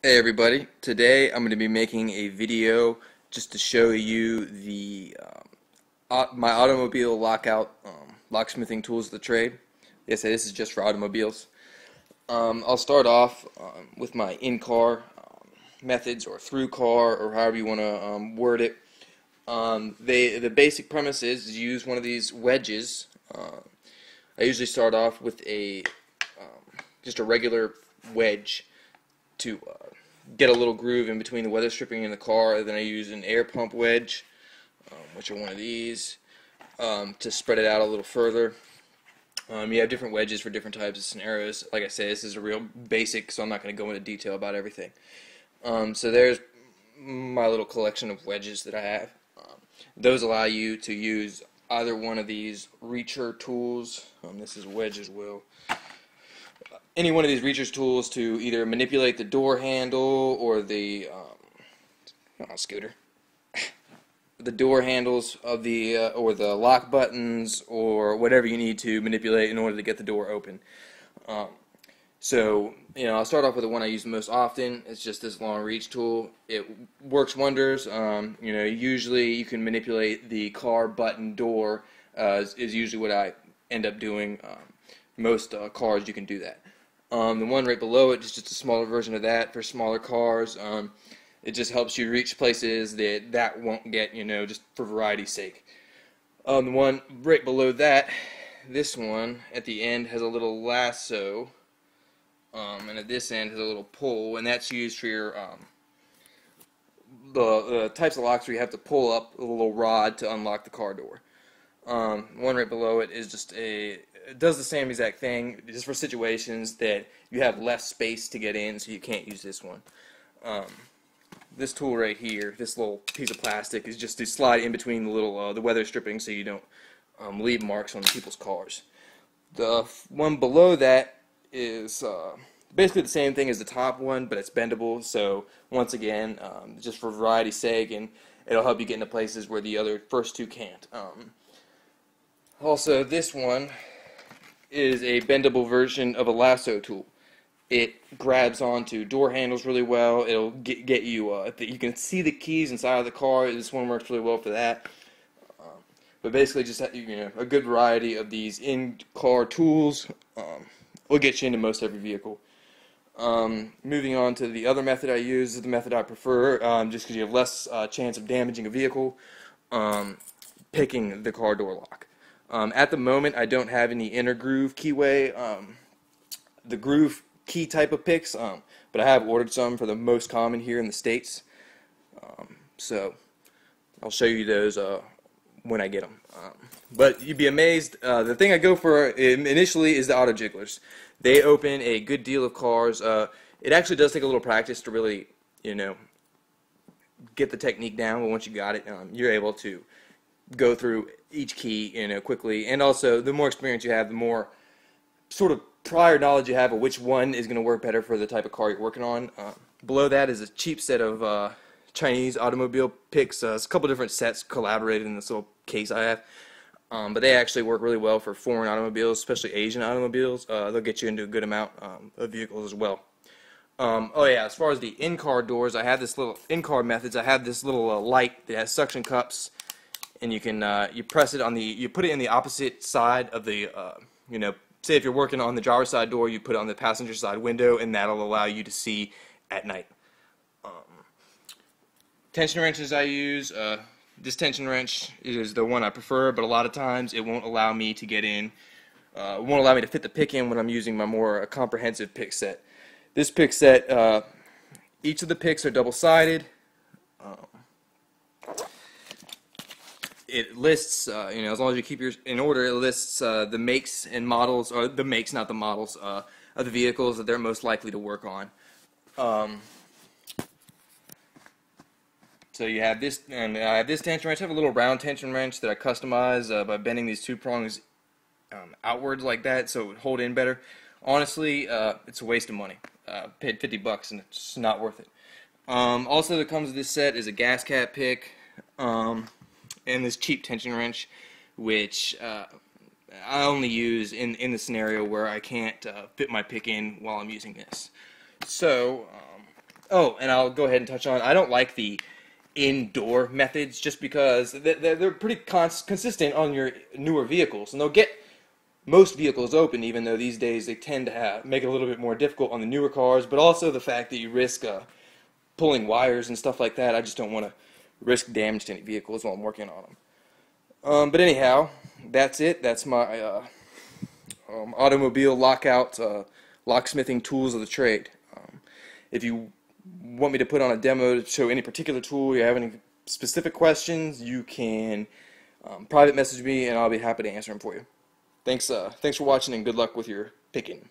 Hey everybody, today I'm going to be making a video just to show you the my automobile locksmithing tools of the trade. Yes, this is just for automobiles. I'll start off with my in-car methods, or through car, or however you want to word it. The basic premise is use one of these wedges. I usually start off with just a regular wedge to get a little groove in between the weather stripping in the car. Then I use an air pump wedge, which are one of these, to spread it out a little further. You have different wedges for different types of scenarios. Like I said, this is a real basic, so I'm not going to go into detail about everything. So there's my little collection of wedges that I have. Those allow you to use either one of these reacher tools. This is a wedge as well. Any one of these reacher tools to either manipulate the door handle or the scooter, the door handles of the or the lock buttons, or whatever you need to manipulate in order to get the door open. So I'll start off with the one I use most often. It's just this long reach tool. It works wonders. Usually you can manipulate the car button door. Is usually what I end up doing. Most cars you can do that. The one right below it is just a smaller version of that for smaller cars. It just helps you reach places that won't get, just for variety's sake. The one right below that, this one at the end has a little lasso, and at this end has a little pull, and that's used for your the types of locks where you have to pull up a little rod to unlock the car door. One right below it is just it does the same exact thing, just for situations that you have less space to get in, so you can't use this one. This tool right here, this little piece of plastic, is just to slide in between the little the weather stripping, so you don't leave marks on people's cars. The one below that is basically the same thing as the top one, but it's bendable. So once again, just for variety's sake, and it'll help you get into places where the other first two can't. Also, this one is a bendable version of a lasso tool. It grabs onto door handles really well. It'll get you, if you can see the keys inside of the car, this one works really well for that. But basically just a good variety of these in-car tools will get you into most every vehicle. Moving on to the other method I use, is the method I prefer, just because you have less chance of damaging a vehicle, picking the car door lock. At the moment, I don't have any inner groove keyway, the groove key type of picks, but I have ordered some for the most common here in the States. So I'll show you those when I get them. But you'd be amazed. The thing I go for initially is the auto jigglers. They open a good deal of cars. It actually does take a little practice to really, get the technique down. But once you got it, you're able to go through each key, quickly. And also, the more experience you have, the more sort of prior knowledge you have of which one is going to work better for the type of car you're working on. Below that is a cheap set of Chinese automobile picks. It's a couple different sets collaborated in this little case I have. But they actually work really well for foreign automobiles, especially Asian automobiles. They'll get you into a good amount of vehicles as well. Oh yeah, as far as the in-car doors, I have this little in-car methods. I have this little light that has suction cups, and you can you press it on you put it in the opposite side of the say if you're working on the driver's side door, you put it on the passenger side window, and that'll allow you to see at night. Tension wrenches I use. This tension wrench is the one I prefer, but a lot of times it won't allow me to get in. Won't allow me to fit the pick in when I'm using my more comprehensive pick set. This pick set, each of the picks are double-sided. It lists, as long as you keep yours in order, it lists the makes and models, or the makes, not the models, of the vehicles that they're most likely to work on. So you have this, and I have this tension wrench. I have a little round tension wrench that I customize by bending these two prongs outwards like that, so it would hold in better. Honestly, it's a waste of money. Paid $50 and it's not worth it. Also, that comes with this set is a gas cap pick, and this cheap tension wrench, which I only use in the scenario where I can't fit my pick in while I'm using this. So Oh, and I'll go ahead and touch on, I don't like the indoor methods just because they're pretty consistent on your newer vehicles, and they'll get most vehicles open, even though these days they tend to make it a little bit more difficult on the newer cars, but also the fact that you risk pulling wires and stuff like that. I just don't want to risk damage to any vehicles while I'm working on them. But anyhow, that's it. That's my automobile lockout locksmithing tools of the trade. If you want me to put on a demo to show any particular tool, you have any specific questions, you can private message me and I'll be happy to answer them for you. Thanks for watching and good luck with your picking.